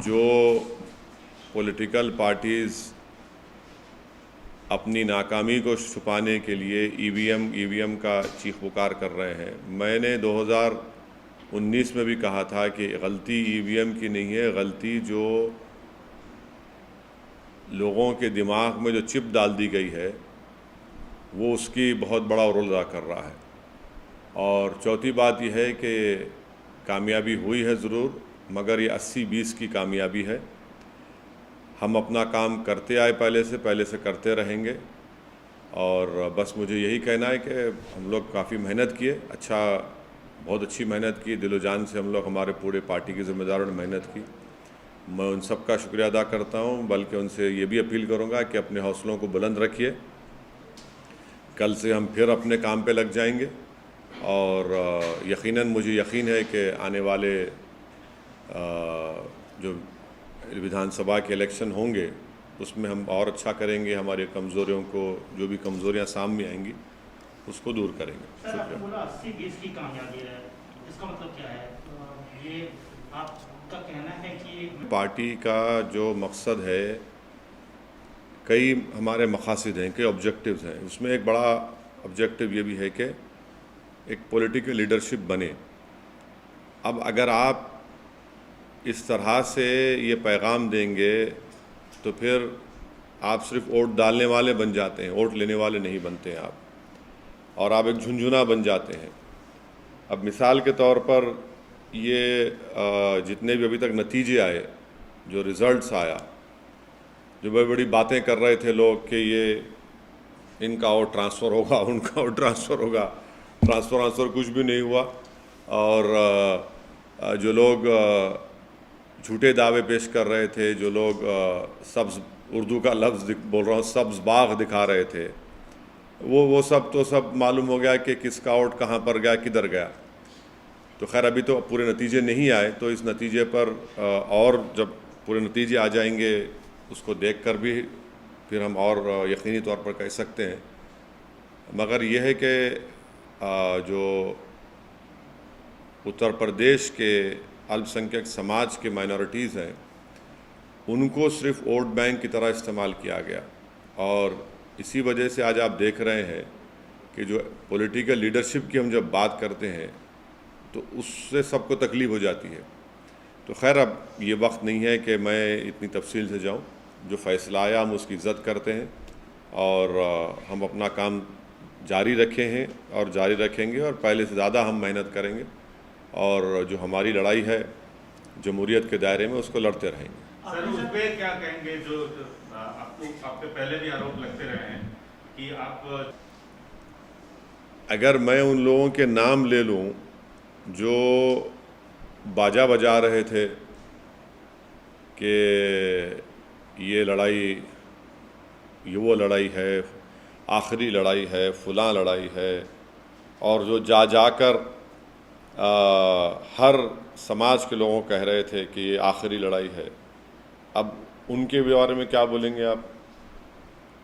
जो political parties अपनी नाकामी को छुपाने के लिए ईवीएम का चीख पुकार कर रहे हैं। मैंने 2019 में भी कहा था कि गलती ईवीएम की नहीं है, गलती जो लोगों के दिमाग में जो चिप डाल दी गई है वो उसकी बहुत बड़ा रोल अदा कर रहा है। और चौथी बात यह है कि कामयाबी हुई है ज़रूर, मगर ये 80-20 की कामयाबी है। हम अपना काम करते आए, पहले से करते रहेंगे। और बस मुझे यही कहना है कि हम लोग काफ़ी मेहनत किए, बहुत अच्छी मेहनत की, दिलो जान से हम लोग, हमारे पूरे पार्टी के ज़िम्मेदारों ने मेहनत की। मैं उन सब का शुक्रिया अदा करता हूँ, बल्कि उनसे ये भी अपील करूँगा कि अपने हौसलों को बुलंद रखिए। कल से हम फिर अपने काम पे लग जाएंगे और यकीनन मुझे यकीन है कि आने वाले जो विधानसभा के इलेक्शन होंगे उसमें हम और अच्छा करेंगे, हमारी कमज़ोरियों को, जो भी कमज़ोरियां सामने आएंगी उसको दूर करेंगे। सर, आपने बोला 80-20 की कामयाबी है, इसका मतलब क्या है? ये आपका कहना है कि पार्टी का जो मकसद है, कई हमारे मकासद हैं, कई ऑब्जेक्टिव्स हैं। उसमें एक बड़ा ऑब्जेक्टिव ये भी है कि एक पॉलिटिकल लीडरशिप बने। अब अगर आप इस तरह से ये पैगाम देंगे तो फिर आप सिर्फ वोट डालने वाले बन जाते हैं, वोट लेने वाले नहीं बनते हैं आप, और आप एक झुंझुना बन जाते हैं। अब मिसाल के तौर पर ये जितने भी अभी तक नतीजे आए, जो रिज़ल्ट्स आया, जो बड़ी बड़ी बातें कर रहे थे लोग कि ये इनका वोट ट्रांसफ़र होगा, उनका वोट ट्रांसफ़र होगा, ट्रांसफ़र कुछ भी नहीं हुआ। और जो लोग झूठे दावे पेश कर रहे थे, जो लोग सब्ज़, उर्दू का लफ्ज़ बोल रहा हूँ, सब्ज़ बाग दिखा रहे थे, वो सब मालूम हो गया कि किसका वोट कहाँ पर गया, किधर गया। तो खैर अभी तो पूरे नतीजे नहीं आए, तो इस नतीजे पर और जब पूरे नतीजे आ जाएंगे उसको देखकर भी फिर हम और यकीनी तौर पर कह सकते हैं। मगर यह है कि जो उत्तर प्रदेश के अल्पसंख्यक समाज के माइनॉरिटीज़ हैं, उनको सिर्फ वोट बैंक की तरह इस्तेमाल किया गया। और इसी वजह से आज आप देख रहे हैं कि जो पॉलिटिकल लीडरशिप की हम जब बात करते हैं तो उससे सबको तकलीफ़ हो जाती है। तो खैर अब ये वक्त नहीं है कि मैं इतनी तफसील से जाऊं। जो फ़ैसला आया हम उसकी इज़्ज़त करते हैं और हम अपना काम जारी रखे हैं और जारी रखेंगे, और पहले से ज़्यादा हम मेहनत करेंगे, और जो हमारी लड़ाई है जमहूरियत के दायरे में उसको लड़ते रहेंगे। सर, उस पर क्या कहेंगे जो आपको, आप पे पहले भी आरोप लगते रहे हैं कि आप, अगर मैं उन लोगों के नाम ले लूं जो बाजा बजा रहे थे कि ये लड़ाई, ये वो लड़ाई है, आखिरी लड़ाई है, फलां लड़ाई है, और जो जाकर हर समाज के लोगों को कह रहे थे कि ये आखिरी लड़ाई है, अब उनके बारे में क्या बोलेंगे आप?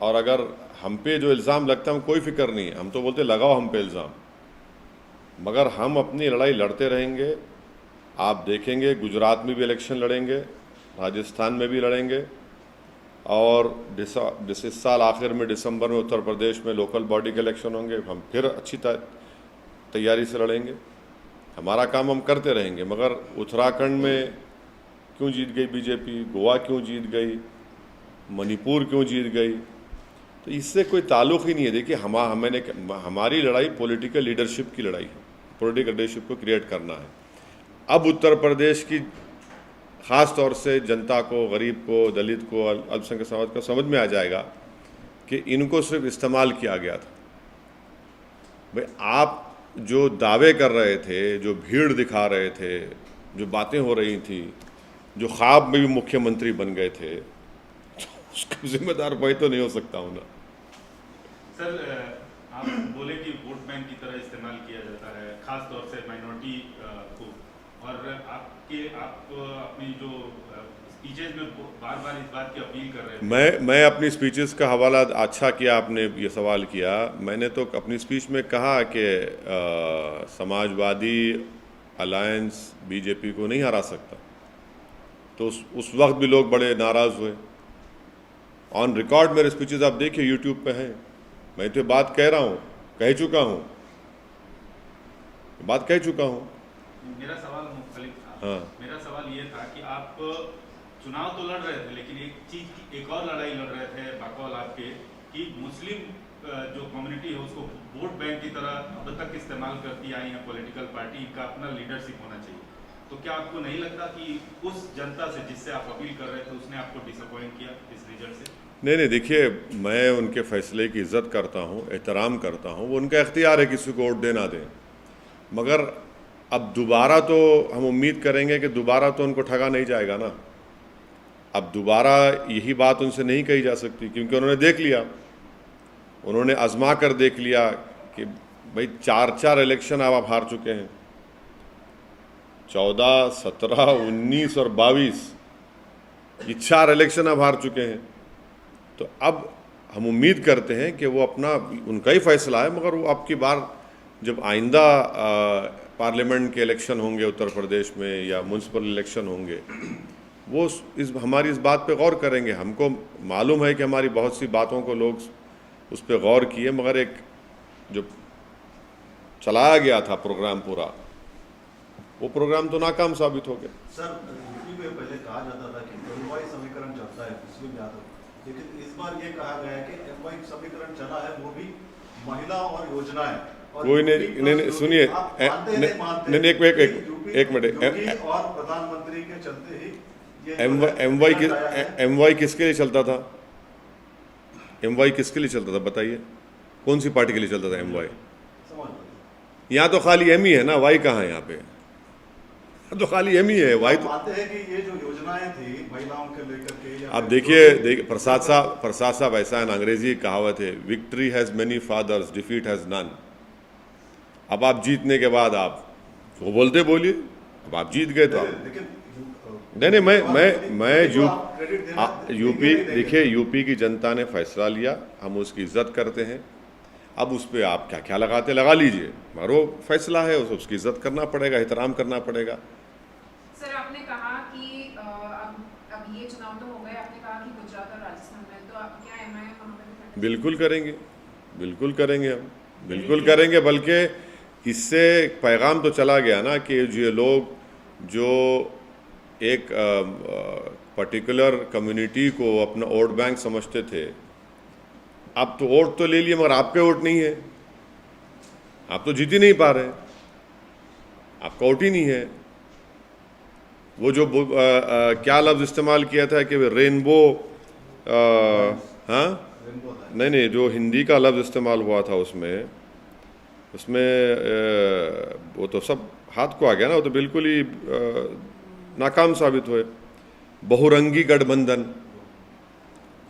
और अगर हम पे जो इल्ज़ाम लगता है, हम कोई फ़िक्र नहीं है, हम तो बोलते लगाओ हम पे इल्ज़ाम, मगर हम अपनी लड़ाई लड़ते रहेंगे। आप देखेंगे गुजरात में भी इलेक्शन लड़ेंगे, राजस्थान में भी लड़ेंगे, और इस साल आखिर में दिसंबर में उत्तर प्रदेश में लोकल बॉडी के इलेक्शन होंगे, हम फिर अच्छी तैयारी से लड़ेंगे। हमारा काम हम करते रहेंगे। मगर उत्तराखंड में क्यों जीत गई बीजेपी, गोवा क्यों जीत गई, मणिपुर क्यों जीत गई, तो इससे कोई ताल्लुक़ ही नहीं है। देखिए हमारी लड़ाई पॉलिटिकल लीडरशिप की लड़ाई है, पॉलिटिकल लीडरशिप को क्रिएट करना है। अब उत्तर प्रदेश की ख़ास तौर से जनता को, गरीब को, दलित को, अल्पसंख्यक समाज को समझ में आ जाएगा कि इनको सिर्फ इस्तेमाल किया गया था। भाई आप जो दावे कर रहे थे, जो भीड़ दिखा रहे थे, जो बातें हो रही थी, जो ख्वाब में भी मुख्यमंत्री बन गए थे, तो उसका जिम्मेदार मैं तो नहीं हो सकता हूँ ना। सर, आप बोले कि वोट बैंक की तरह इस्तेमाल किया जाता है, खास तौर से माइनॉरिटी को, और आप अपनी जो स्पीचेज में बार बार इस बात की अपील कर रहे थे। मैं अपनी स्पीचेस का हवाला, अच्छा किया आपने ये सवाल किया। मैंने तो अपनी स्पीच में कहा कि समाजवादी अलायंस बीजेपी को नहीं हरा सकता। तो उस वक्त भी लोग बड़े नाराज़ हुए। ऑन रिकॉर्ड मेरे स्पीचेस आप देखिए, यूट्यूब पे हैं। मैं तो बात कह रहा हूँ, कह चुका हूँ, बात कह चुका हूँ। मेरा सवाल मुख्तलिफ था। हाँ, मेरा सवाल ये था कि आप चुनाव तो लड़ रहे थे, लेकिन एक चीज की एक और लड़ाई लड़ रहे थे बकौल आपके कि मुस्लिम जो कम्युनिटी है उसको वोट बैंक की तरह अब तक इस्तेमाल करती आई है पॉलिटिकल पार्टी का, अपना लीडरशिप होना चाहिए। तो क्या आपको नहीं लगता कि उस जनता से जिससे आप अपील कर रहे थे उसने आपको डिसअपॉइंट किया इस रिजल्ट से? नहीं, देखिए, मैं उनके फैसले की इज़्ज़त करता हूँ, एहतराम करता हूँ। वो उनका इख्तियार है किसी को वोट देना दें, मगर अब दोबारा तो हम उम्मीद करेंगे कि दोबारा तो उनको ठगा नहीं जाएगा ना। अब दोबारा यही बात उनसे नहीं कही जा सकती, क्योंकि उन्होंने देख लिया, उन्होंने आजमा कर देख लिया कि भाई 4 इलेक्शन आप हार चुके हैं, 14, 17, 19 और 22, ये 4 इलेक्शन आप हार चुके हैं। तो अब हम उम्मीद करते हैं कि वो अपना, उनका ही फैसला है, मगर वो अब की बार जब आइंदा पार्लियामेंट के इलेक्शन होंगे उत्तर प्रदेश में या म्यूनसिपल इलेक्शन होंगे, वो हमारी इस बात पे गौर करेंगे। हमको मालूम है कि हमारी बहुत सी बातों को लोग उस पर गौर किए, मगर एक जो चलाया गया था प्रोग्राम पूरा, वो प्रोग्राम तो नाकाम साबित हो गया। सर, यूपी में पहले कहा जाता था कि एमवाई समीकरण चलता है, मुस्लिम यादव, लेकिन इस बार ये कहा गया है कि एमवाई समीकरण चला है, वो भी महिला और योजनाएं। कोई नहीं, सुनिए, नहीं, एक मिनट, और प्रधानमंत्री के चलते ही एमवाई किसके लिए चलता था? एमवाई किसके लिए चलता था बताइए? कौन सी पार्टी के लिए चलता था एमवाई? यहाँ तो खाली एम ही है ना, वाई कहाँ है यहाँ पे? तो खाली एम ही है, वाई तो मानते हैं कि ये जो योजनाएं थी महिलाओं के लेकर के। अब देखिए, प्रसाद साहब ऐसा है ना, अंग्रेजी कहावत है, victory has many fathers, defeat has none. अब आप जीतने के बाद आप वो बोलते बोलिए, अब आप जीत गए तो आप नहीं, मैं यूपी, देखिए, यूपी की जनता ने फैसला लिया, हम उसकी इज्जत करते हैं। अब उस पर आप क्या लगाते लगा लीजिए, मगर वो फैसला है, उसकी इज्जत करना पड़ेगा, एहतराम करना पड़ेगा। सर, आपने कहा कि अब ये चुनाव तो हो गए, आपने कहा कि गुजरात और राजस्थान में, तो आप क्या एमआईएम वहाँ पे? बिल्कुल करेंगे, बिल्कुल करेंगे, हम बिल्कुल करेंगे। बल्कि इससे पैगाम तो चला गया ना कि ये लोग जो एक पर्टिकुलर कम्युनिटी को अपना वोट बैंक समझते थे, अब तो वोट तो ले लिए, मगर आपके वोट नहीं है, आप तो जीत ही नहीं पा रहे, आपका वोट ही नहीं है। वो जो क्या लफ्ज़ इस्तेमाल किया था कि रेनबो, हाँ, नहीं, जो हिंदी का लफ्ज़ इस्तेमाल हुआ था उसमें वो तो सब हाथ को आ गया ना, वो तो बिल्कुल ही नाकाम साबित हुए। बहुरंगी गठबंधन,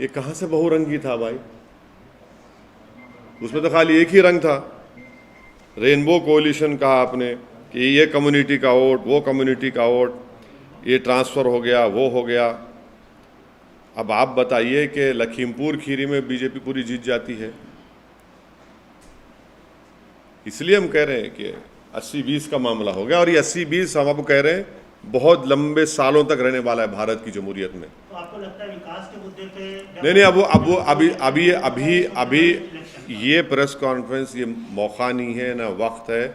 ये कहाँ से बहुरंगी था भाई? उसमें तो खाली एक ही रंग था। रेनबो कोalition कहा आपने कि ये कम्युनिटी का वोट, वो कम्युनिटी का वोट, ये ट्रांसफ़र हो गया, वो हो गया। अब आप बताइए कि लखीमपुर खीरी में बीजेपी पूरी जीत जाती है। इसलिए हम कह रहे हैं कि 80-20 का मामला हो गया, और ये 80-20 हम आपको कह रहे हैं बहुत लंबे सालों तक रहने वाला है भारत की जमहूरियत में। तो आपको लगता है विकास के मुद्दे पे नहीं, अभी ये प्रेस कॉन्फ्रेंस ये मौका नहीं है ना वक्त है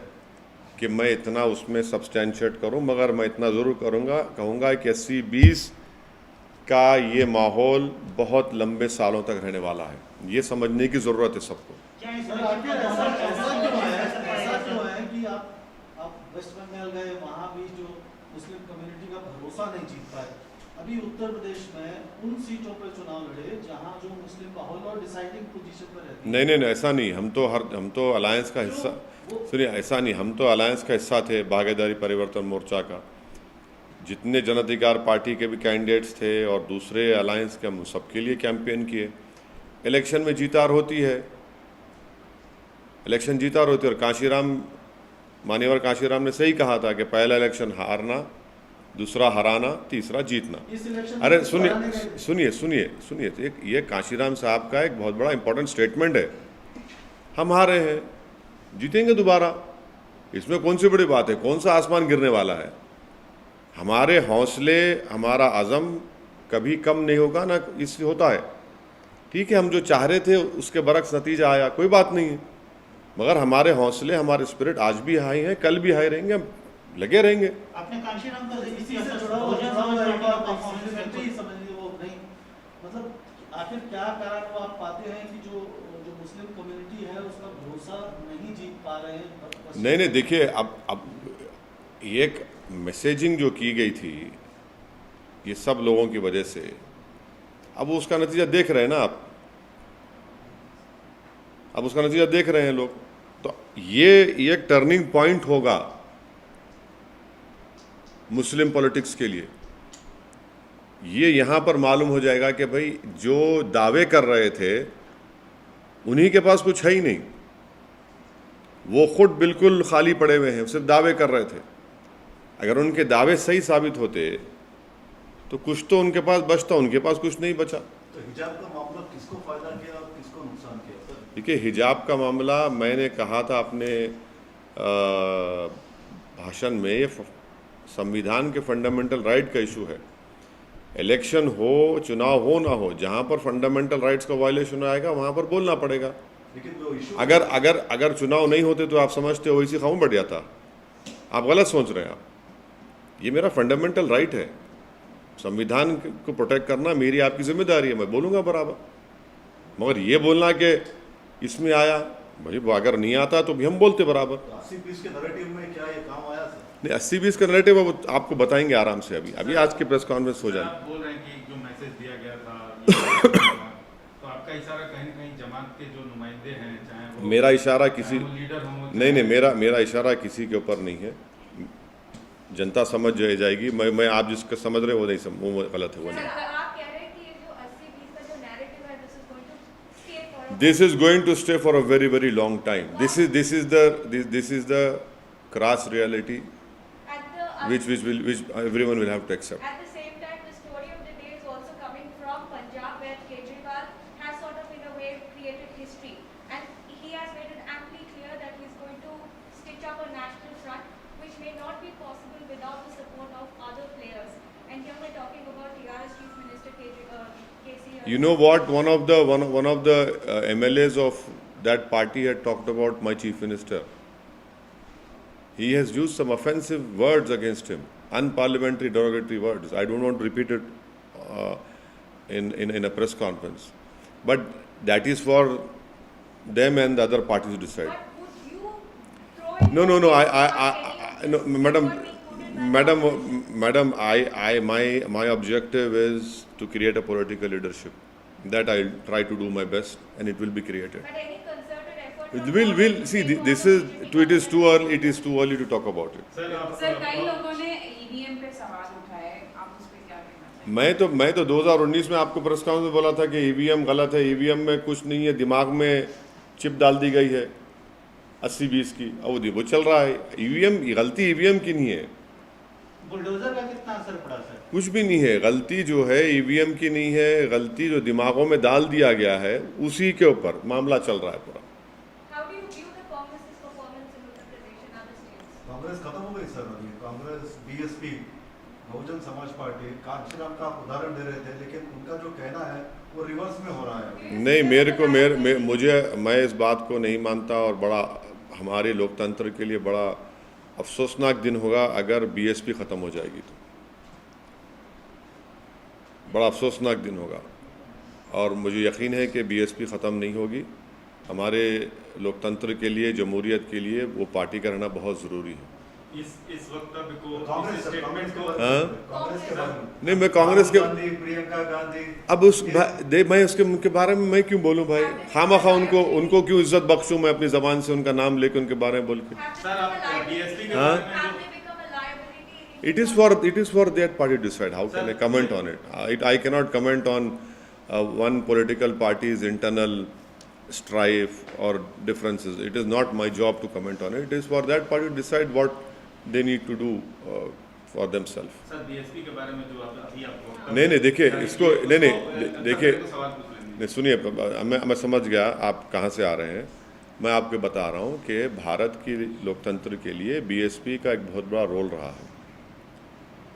कि मैं इतना उसमें सब्सटेंशिएट करूं, मगर मैं इतना ज़रूर कहूँगा कि 80-20 का ये माहौल बहुत लंबे सालों तक रहने वाला है, ये समझने की ज़रूरत है सबको। क्या इस ऐसा क्यों है कि आप वेस्ट बंगाल गए, वहाँ भी जो मुस्लिम कम्युनिटी का भरोसा नहीं जीत पाए। अभी उत्तर प्रदेश में उन सीटों पर चुनाव लड़े जहाँ जो मुस्लिम माहौल और डिसाइडिंग पोजीशन पर रहते हैं। नहीं, ऐसा नहीं, हम तो अलायंस का हिस्सा, सुनिए, ऐसा नहीं, हम तो अलायंस का हिस्सा थे, भागीदारी परिवर्तन मोर्चा का। जितने जन अधिकार पार्टी के भी कैंडिडेट्स थे और दूसरे अलायंस के, हम सबके लिए कैंपेन किए। इलेक्शन में जीतार होती है, इलेक्शन जीतार होती है। और मान्यवर कांशीराम ने सही कहा था कि पहला इलेक्शन हारना, दूसरा हराना, तीसरा जीतना। अरे सुनिए, ये कांशीराम साहब का एक बहुत बड़ा इंपॉर्टेंट स्टेटमेंट है। हम हारे हैं, जीतेंगे दोबारा, इसमें कौन सी बड़ी बात है? कौन सा आसमान गिरने वाला है? हमारे हौसले, हमारा अज़म कभी कम नहीं होगा ना, इससे होता है। ठीक है, हम जो चाह रहे थे उसके बरक्स नतीजा आया, कोई बात नहीं है, मगर हमारे हौसले, हमारे स्पिरिट आज भी हाई हैं, कल भी हाई रहेंगे, हम लगे रहेंगे। आपने कांशीराम का जिक्र इसी किया से था, जुड़ा हुआ बहुजन जुड़ा समाज हुआ पार्टी एक का और परफॉर्मेंस कॉन्फ्लिक्ट ही समझ लीजिए, वो नहीं, मतलब आखिर क्या कारण वो आप पाते हैं कि जो जो मुस्लिम कम्युनिटी है उसका भरोसा नहीं जीत पा रहे हैं? नहीं, देखिए, अब एक मैसेजिंग जो की गई थी ये सब लोगों की वजह से, अब उसका नतीजा देख रहे हैं ना आप, अब उसका नतीजा देख रहे हैं लोग। तो ये एक टर्निंग पॉइंट होगा मुस्लिम पॉलिटिक्स के लिए। ये यहाँ पर मालूम हो जाएगा कि भाई जो दावे कर रहे थे उन्हीं के पास कुछ है ही नहीं, वो खुद बिल्कुल खाली पड़े हुए हैं, सिर्फ दावे कर रहे थे। अगर उनके दावे सही साबित होते तो कुछ तो उनके पास बचता, उनके पास कुछ नहीं बचा। तो हिजाब का मामला किसको फायदा किया और किसको नुकसान किया सर? देखिए, हिजाब का मामला मैंने कहा था अपने भाषण में, ये संविधान के फंडामेंटल राइट का इशू है। इलेक्शन हो, चुनाव हो ना हो, जहाँ पर फंडामेंटल राइट्स का वायलेशन आएगा वहाँ पर बोलना पड़ेगा। लेकिन वो इशू अगर चुनाव नहीं होते तो आप समझते हो इसी खाऊं बढ़ जाता। आप गलत सोच रहे हैं। आप, ये मेरा फंडामेंटल राइट है, संविधान को प्रोटेक्ट करना मेरी आपकी जिम्मेदारी है, मैं बोलूँगा बराबर। मगर ये बोलना कि इसमें आया, भाई अगर नहीं आता तो भी हम बोलते बराबर। 80-20 के नैरेटिव में क्या ये काम आया सर? नहीं, 80-20 का नैरेटिव अब आपको बताएंगे आराम से, अभी आज की प्रेस कॉन्फ्रेंस हो जाए। आप बोल रहे हैं कि जो मैसेज दिया गया था तो आपका इशारा कहीं न कहीं जमात के जो नुमाइंदे हैं, चाहे वो मेरा इशारा किसी, चाहे वो लीडर हों, नहीं, मेरा इशारा किसी के ऊपर नहीं है। जनता समझ जाएगी। मैं आप जिसका समझ रहे हो नहीं, वो गलत है, वो नहीं। आप कह रहे हैं कि ये जो 80-20 का जो नैरेटिव है, This is going to stay for a very, very long time. This is the crass reality which everyone will have to accept. At the same time, the story of the day is also coming from Punjab, where Kejriwal has sort of in a way created history, and he has made it amply clear that he is going to stitch up a national front, which may not be possible without the support of other players. And here we're talking about TRS Chief Minister KC. You know what? One of the MLAs of that party had talked about my chief minister. He has used some offensive words against him, unparliamentary, derogatory words. I don't want to repeat it in a press conference, but that is for them and the other parties to decide. But would you throw in No, no, madam, my objective is to create a political leadership. That I'll try to do my best, and it will be created. But any concerted effort? We'll see. It is too early to talk about it. Sir कई लोगों ने EVM पे सवाल उठाए, आप उस पे क्या कहना चाहेंगे? मैं तो 2019 में आपको प्रेस कॉन्फ्रेंस में बोला था कि ईवीएम गलत है, ईवीएम में कुछ नहीं है, दिमाग में चिप डाल दी गई है 80-20 की, अब वो चल रहा है। ईवीएम गलती ईवीएम की नहीं है, बुलडोजर का कितना असर पड़ा सर? कुछ भी नहीं है। गलती जो है ईवीएम की नहीं है, गलती जो दिमागों में डाल दिया गया है उसी के ऊपर मामला चल रहा है पूरा। How do you view the Congress's performance in Uttar Pradesh and other states? Congress खत्म हो गई सर। अभी कांग्रेस, बीएसपी, बहुजन समाज पार्टी, कांशीराम का आप उदाहरण दे रहे थे, लेकिन उनका जो कहना है वो रिवर्स में हो रहा है। नहीं, मैं इस बात को नहीं मानता, और बड़ा हमारे लोकतंत्र के लिए बड़ा अफसोसनाक दिन होगा अगर बीएसपी ख़त्म हो जाएगी, तो बड़ा अफसोसनाक दिन होगा। और मुझे यकीन है कि बीएसपी ख़त्म नहीं होगी। हमारे लोकतंत्र के लिए, जमहूरियत के लिए वो पार्टी का रहना बहुत ज़रूरी है। इस वक्तव्य को, कांग्रेस इस सर, स्टेटमेंट को, कांग्रेस के बारे में नहीं, मैं कांग्रेस के, गांधी, प्रियंका गांधी, अब मैं उनके बारे में मैं क्यों बोलूं भाई? खामखा उनको क्यों इज्जत बख्शूं मैं अपनी ज़बान से उनका नाम लेके, उनके बारे में बोल के? सर आप बीएसपी के हाँ? बारे में Have they become a liability? It is for that party to decide. How can I comment on it? I cannot comment on one political party's internal strife or differences. It is not my job to comment on it. It is for that party to decide what they need to do for themselves. Sir BSP के बारे में जो अभी आप नहीं, देखिए इसको, नहीं, देखिए, सवाल पूछ लेंगे। नहीं, सुनिए, मैं समझ गया आप कहाँ से आ रहे हैं। मैं आपको बता रहा हूँ कि भारत की लोकतंत्र के लिए बीएसपी का एक बहुत बड़ा रोल रहा है,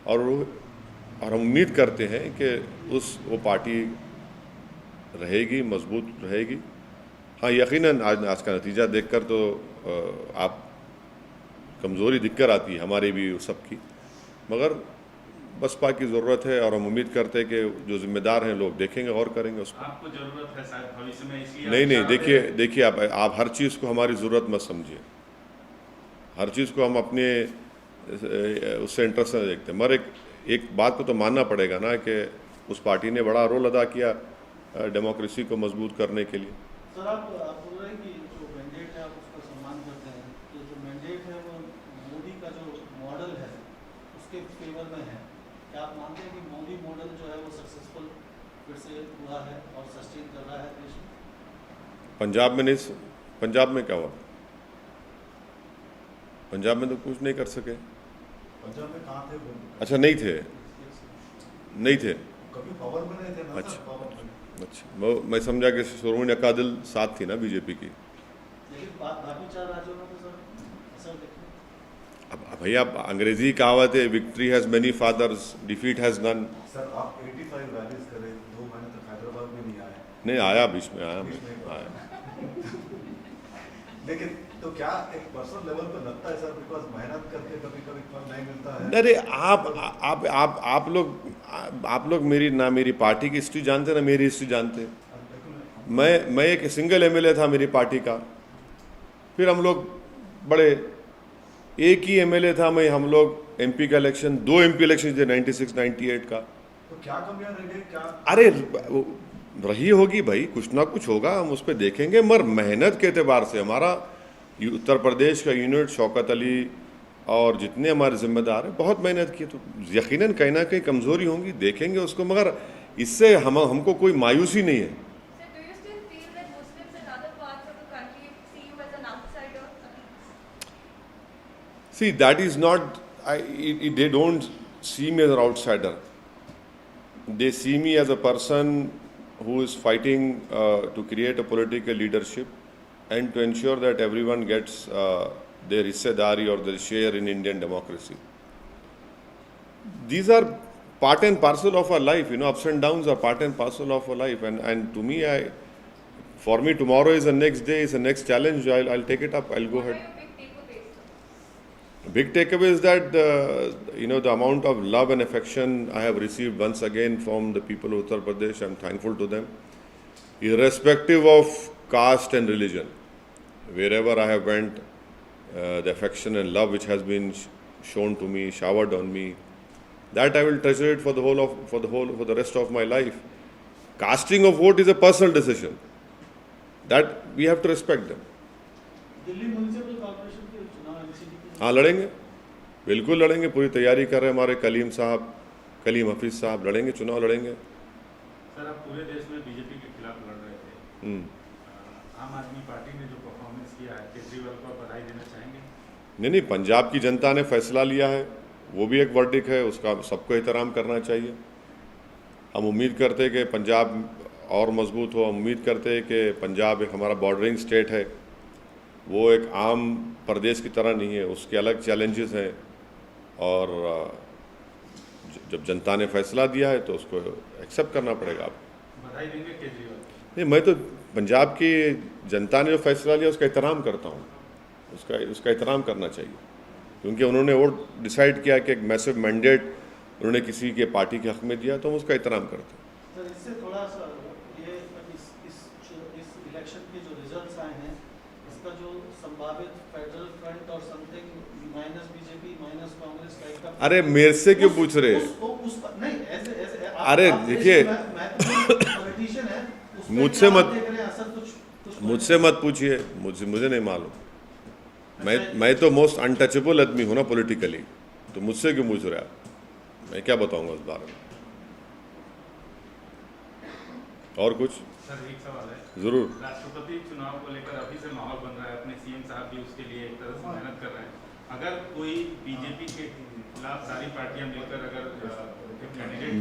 और हम उम्मीद करते हैं कि वो पार्टी रहेगी, मजबूत रहेगी। हाँ, यकीनन आज का नतीजा देखकर तो आप कमज़ोरी दिखकर आती है हमारी भी सबकी, मगर बसपा की ज़रूरत है और हम उम्मीद करते हैं कि जो जिम्मेदार हैं लोग देखेंगे और करेंगे उसको। आपको ज़रूरत है शायद भविष्य में, इसलिए नहीं, देखिए आप हर चीज़ को हमारी ज़रूरत मत समझिए, हर चीज़ को हम अपने उससे इंटरेस्ट से देखते हैं, मगर एक बात को तो मानना पड़ेगा ना कि उस पार्टी ने बड़ा रोल अदा किया डेमोक्रेसी को मजबूत करने के लिए। सर आप बोल रहे हैं कि जो मैंडेट है आप उसका सम्मान करते हैं, तो जो मैंडेट है वो मोदी का जो मॉडल है उसके फेवर में है। क्या आप मानते हैं कि मोदी मॉडल जो है वो सक्सेसफुल फिर से हुआ है और सस्टेन कर रहा है देश में? पंजाब में नहीं, पंजाब में क्या हुआ? पंजाब में तो कुछ नहीं कर सके। पंजाब में कहाँ थे वो? अच्छा, नहीं थे कभी पावर में नहीं थे ना। अच्छा। सर, पावर में। अच्छा, मैं समझा कि शिरोमणि अकाली साथ थी ना बीजेपी की। लेकिन बाकी 4 राज्यों में तो सर असर देखिए। अब भैया अंग्रेजी कहावत है, victory has many fathers, defeat has none. Sir आप 85 रैलीज करें, 2 महीने तक हैदराबाद में नहीं आए। नहीं आया, बीच में आया बीच में आया। लेकिन तो क्या एक पर्सनल लेवल पे लगता है सर, बिकॉज मेहनत करके कभी कभी फल नहीं मिलता है। अरे आप लोग मेरी पार्टी की हिस्ट्री जानते ना मेरी हिस्ट्री जानते। मैं एक सिंगल एमएलए था मेरी पार्टी का, फिर हम लोग बड़े, एक ही एमएलए था मैं, हम लोग एमपी का इलेक्शन, 2 एमपी इलेक्शन थे 96 98 का। तो क्या कमियां रह गई? क्या अरे रही होगी भाई, कुछ ना कुछ होगा, हम उस पर देखेंगे, मगर मेहनत के एतबार से हमारा उत्तर प्रदेश का यूनिट, शौकत अली और जितने हमारे जिम्मेदार हैं बहुत मेहनत की, तो यकीनन कहीं ना कहीं कमज़ोरी होंगी, देखेंगे उसको, मगर इससे हमको कोई मायूसी नहीं है। Sir, do you still feel that Muslims in other parts of the country see you as an outsider? See, that is not, they don't see me as an outsider. They see me as a person who is fighting to create a political leadership and to ensure that everyone gets their hissedari or their share in Indian democracy. These are part and parcel of our life, ups and downs are part and parcel of our life, and to me, for me, tomorrow is the next day, is the next challenge. I'll take it up. I'll go ahead. What are your big takeaways, sir? Big takeaway is that the amount of love and affection I have received once again from the people of Uttar Pradesh. I'm thankful to them, irrespective of caste and religion. Wherever I have went, the affection and love which has been shown to me, showered on me, that I will treasure it for the rest of my life. Casting of vote is a personal decision. That we have to respect them. Delhi municipal corporation के चुनाव MCD के हाँ, लड़ेंगे, बिल्कुल लड़ेंगे, पूरी तैयारी कर रहे हैं हमारे कलीम हफीज़ साहब, लड़ेंगे, चुनाव लड़ेंगे। सर आप पूरे देश में बीजेपी के खिलाफ लड़ रहे थे, आम आदमी पार्टी ने जो परफॉर्मेंस किया है, केजरीवाल को आप बधाई देना चाहेंगे? नहीं, पंजाब की जनता ने फैसला लिया है, वो भी एक वर्डिक है, उसका सबको एहतराम करना चाहिए। हम उम्मीद करते हैं कि पंजाब और मजबूत हो, हम उम्मीद करते हैं कि पंजाब एक हमारा बॉर्डरिंग स्टेट है, वो एक आम प्रदेश की तरह नहीं है, उसके अलग चैलेंजेस हैं, और जब जनता ने फैसला दिया है तो उसको एक्सेप्ट करना पड़ेगा। आप बधाई देंगे केजरीवाल? नहीं, मैं तो पंजाब की जनता ने जो फैसला लिया उसका एहतराम करता हूँ, उसका एहतराम करना चाहिए, क्योंकि उन्होंने वो डिसाइड किया कि एक मैसिव मैंडेट उन्होंने किसी के पार्टी के हक में दिया, तो हम उसका एहतराम करते हैं। सर इससे थोड़ा सा ये इस इलेक्शन के जो रिजल्ट्स आए हैं, इसका जो संभावित फेडरल फ्रंट और something minus BJP minus Congress type का, अरे मेरे से क्यों पूछ रहे? नहीं ऐसे अरे देखिए, पॉलिटिशियन है, मुझसे मत कुछ मुझसे मत पूछिए, मुझे नहीं मालूम। मैं तो मोस्ट अनटचेबल आदमी हूँ ना पॉलिटिकली, तो मुझसे क्यों पूछ रहे आप? मैं क्या बताऊंगा उस बारे में? और कुछ? सर एक सवाल है। जरूर। राष्ट्रपति चुनाव को लेकर अभी से माहौल बन रहा है, अपने सीएम साहब भी उसके लिए एक तरह से मेहनत कर रहे हैं। अगर कोई बीजेपी के खिलाफ सारी पार्टियां मिलकर अगर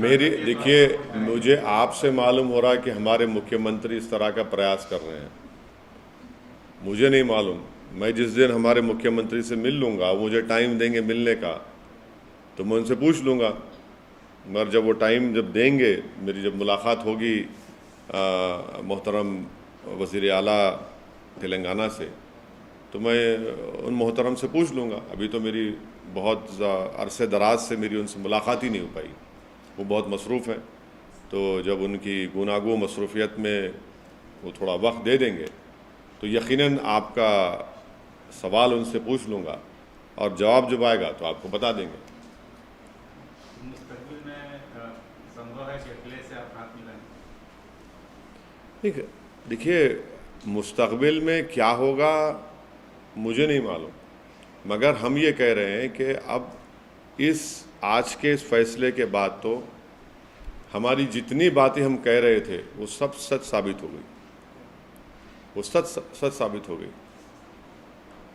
मेरी देखिए, मुझे आपसे मालूम हो रहा है कि हमारे मुख्यमंत्री इस तरह का प्रयास कर रहे हैं, मुझे नहीं मालूम। मैं जिस दिन हमारे मुख्यमंत्री से मिल लूँगा, मुझे टाइम देंगे मिलने का, तो मैं उनसे पूछ लूँगा, मगर जब वो टाइम जब देंगे, मेरी जब मुलाकात होगी मोहतरम वज़ीर आला तेलंगाना से, तो मैं उन मोहतरम से पूछ लूँगा। अभी तो मेरी बहुत अरसे दराज से मेरी उनसे मुलाकात ही नहीं हो पाई, वो बहुत मसरूफ़ हैं। तो जब उनकी गुनागो मसरूफ़ियत में वो थोड़ा वक्त दे देंगे तो यकीनन आपका सवाल उनसे पूछ लूँगा और जवाब जब आएगा तो आपको बता देंगे। मुस्तकबिल में संभव है कि अकेले से आप हाथ मिलाएं? ठीक है, देखिए मुस्तकबिल में क्या होगा मुझे नहीं मालूम, मगर हम ये कह रहे हैं कि अब इस आज के इस फैसले के बाद तो हमारी जितनी बातें हम कह रहे थे वो सब सच साबित हो गई, वो सच साबित हो गई।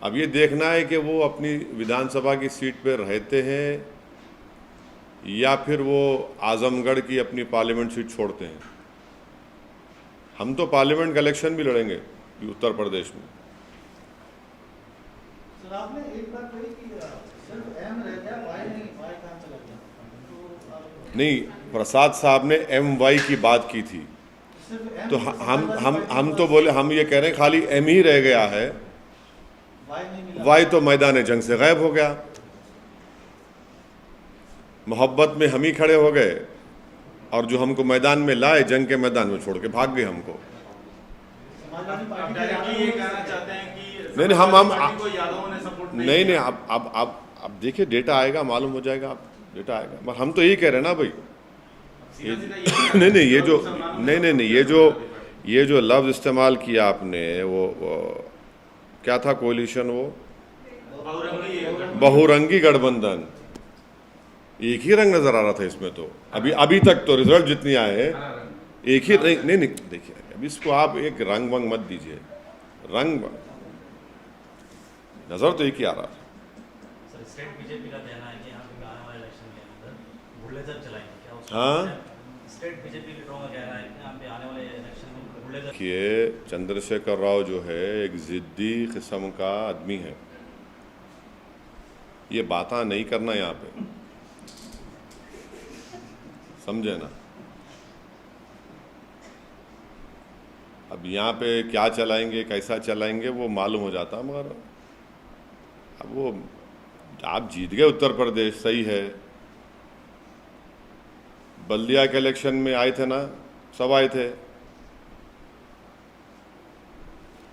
अब ये देखना है कि वो अपनी विधानसभा की सीट पर रहते हैं या फिर वो आजमगढ़ की अपनी पार्लियामेंट सीट छोड़ते हैं। हम तो पार्लियामेंट का इलेक्शन भी लड़ेंगे उत्तर प्रदेश में। सर आपने एक बात कही कि सिर्फ एम रह गया, वाई नहीं, वाई कहाँ चला गया? तो नहीं, प्रसाद साहब ने MY की बात की थी, सिर्फ एम, तो हम तो बोले, हम ये कह रहे हैं खाली M ही रह गया है, वाई नहीं मिला। वाई तो मैदान जंग से गायब हो गया। मोहब्बत में हम ही खड़े हो गए और जो हमको मैदान में लाए जंग के मैदान में छोड़ के भाग गए हमको। समाजवादी आप पार्टी के डायरेक्टली ये कहना चाहते हैं कि नहीं, समाजवादी पार्टी को यादवों ने सपोर्ट नहीं, अब देखिए डेटा आएगा, मालूम हो जाएगा, आप डेटा आएगा। मगर हम तो यही कह रहे हैं ना भाई, नहीं, ये जो लफ्ज़ इस्तेमाल किया आपने, वो क्या था कोalition, वो बहुरंगी गठबंधन, एक ही रंग नजर आ रहा था इसमें। तो अभी तक तो रिजल्ट जितनी आए हैं एक ही नहीं, देखिए अब इसको आप एक रंग वंग मत दीजिए, रंग नजर तो एक ही आ रहा था। सर स्टेट बीजेपी का कहना है कि यहाँ पे आने वाले इलेक्शन के अंदर बुलडोजर चलाएंगे, क्या उसको हाँ, स्टेट बीजेपी लीडरों का कहना है कि यहाँ पे आने वाले इलेक्शन में बुलडोजर। देखिए चंद्रशेखर राव जो है एक ज़िद्दी किस्म का आदमी है, ये बातें नहीं करना यहाँ पे, समझे ना। अब यहाँ पे क्या चलाएंगे, कैसा चलाएंगे वो मालूम हो जाता, मगर अब वो आप जीत गए उत्तर प्रदेश, सही है। बल्दिया के इलेक्शन में आए थे ना, सब आए थे,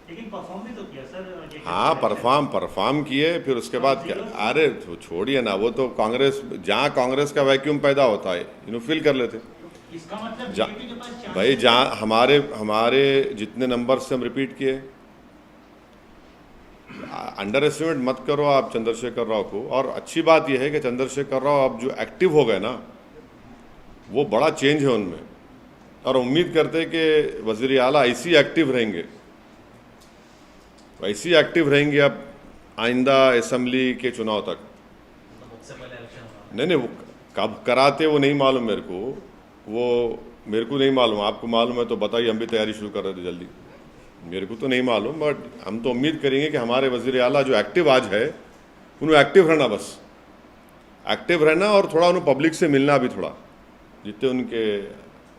लेकिन परफॉर्म भी तो किया सर। हाँ परफॉर्म किए, फिर उसके बाद क्या, अरे छोड़िए ना, वो तो कांग्रेस, जहाँ कांग्रेस का वैक्यूम पैदा होता है फिल कर लेते। इसका मतलब बीजेपी के पास चांस भाई जहाँ हमारे जितने नंबर से हम रिपीट किए, अंडर एस्टिमेट मत करो आप चंद्रशेखर राव को। और अच्छी बात यह है कि चंद्रशेखर राव अब जो एक्टिव हो गए ना, वो बड़ा चेंज है उनमें, और उम्मीद करते हैं कि वज़ीर आला ऐसी एक्टिव रहेंगे, वैसी एक्टिव रहेंगे अब आइंदा असम्बली के चुनाव तक। उससे पहले इलेक्शन होगा। नहीं, वो कब कराते वो नहीं मालूम मेरे को, वो मेरे को नहीं मालूम, आपको मालूम है तो बताइए, हम भी तैयारी शुरू कर रहे थे जल्दी। मेरे को तो नहीं मालूम, बट हम तो उम्मीद करेंगे कि हमारे वज़ीर आला जो एक्टिव आज है, उन्हें एक्टिव रहना, बस एक्टिव रहना, और थोड़ा उन्हें पब्लिक से मिलना भी, थोड़ा जितने उनके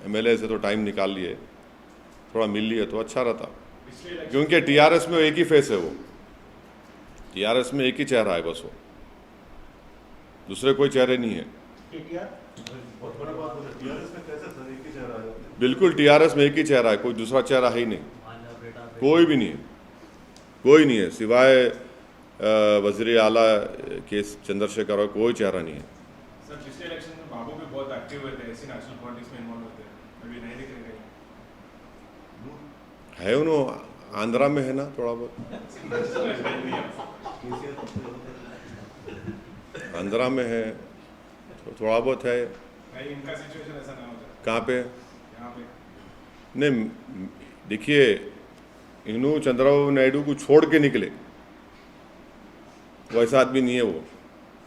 MLA से तो टाइम निकाल लिए, थोड़ा मिल लिए तो अच्छा रहता। क्योंकि TRS में एक ही फेस है, वो TRS में एक ही चेहरा है बस, वो दूसरे कोई चेहरे नहीं है। बहुत बड़ी बात है, टीआरएस में कैसे सर एक ही चेहरा है? बिल्कुल TRS में एक ही चेहरा है, कोई दूसरा चेहरा है ही नहीं, कोई भी नहीं है, कोई नहीं है, सिवाय वज़ीर आला के चंद्रशेखर राव, कोई चेहरा नहीं है। सर पिछले इलेक्शन में बाबू भी बहुत एक्टिव हुए थे, ऐसी नेशनल पॉलिटिक्स में इन्वॉल्व होते हैं, अभी नहीं दिख रहे है उन्होंने आंध्रा में है ना थोड़ा बहुत, आंध्रा में है थोड़ा बहुत है। नहीं, इनका सिचुएशन ऐसा ना हो जाए। कहाँ पे? यहाँ पे नहीं, देखिए इन्हों चंद्रबाबू नायडू को छोड़ के निकले, वैसा आदमी नहीं है वो,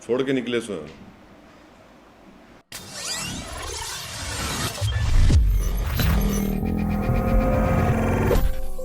छोड़ के निकले स्वयं।